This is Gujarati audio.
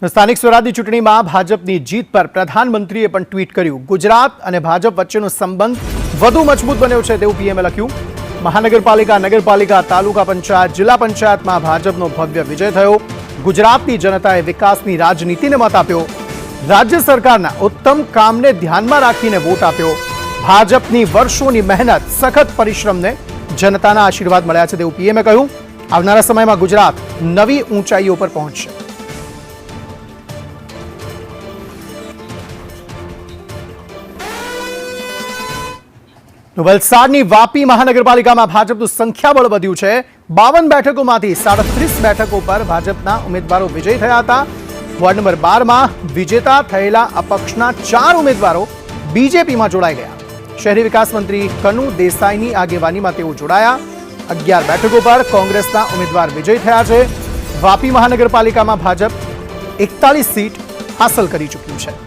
સ્થાનિક સ્વરાજની ચૂંટણીમાં ભાજપની જીત પર પ્રધાનમંત્રીએ પણ ટ્વીટ કર્યું। ગુજરાત અને ભાજપ વચ્ચેનો સંબંધ વધુ મજબૂત બન્યો છે તેવું પીએમએ લખ્યું। મહાનગરપાલિકા, નગરપાલિકા, તાલુકા પંચાયત, જિલ્લા પંચાયતમાં ભાજપનો ભવ્ય વિજય થયો। ગુજરાતની જનતાએ વિકાસની રાજનીતિને મત આપ્યો। રાજ્ય સરકારના ઉત્તમ કામને ધ્યાનમાં રાખીને વોટ આપ્યો। ભાજપની વર્ષોની મહેનત, સખત પરિશ્રમને જનતાના આશીર્વાદ મળ્યા છે તેવું પીએમએ કહ્યું। આવનારા સમયમાં ગુજરાત નવી ઊંચાઈઓ પર પહોંચશે। વલસાડની વાપી મહાનગરપાલિકામાં ભાજપનું સંખ્યાબળ વધ્યું છે। 52 બેઠકોમાંથી 37 બેઠકો પર ભાજપના ઉમેદવારો વિજયી થયા હતા। વોર્ડ નંબર 12માં વિજેતા થયેલા અપક્ષના 4 ઉમેદવારો બીજેપીમાં જોડાઈ ગયા। શહેરી વિકાસ મંત્રી કનુ દેસાઈની આગેવાનીમાં તેઓ જોડાયા। 11 બેઠકો પર કોંગ્રેસના ઉમેદવાર વિજયી થયા છે। વાપી મહાનગરપાલિકામાં ભાજપ 41 સીટ હાંસલ કરી ચૂક્યું છે।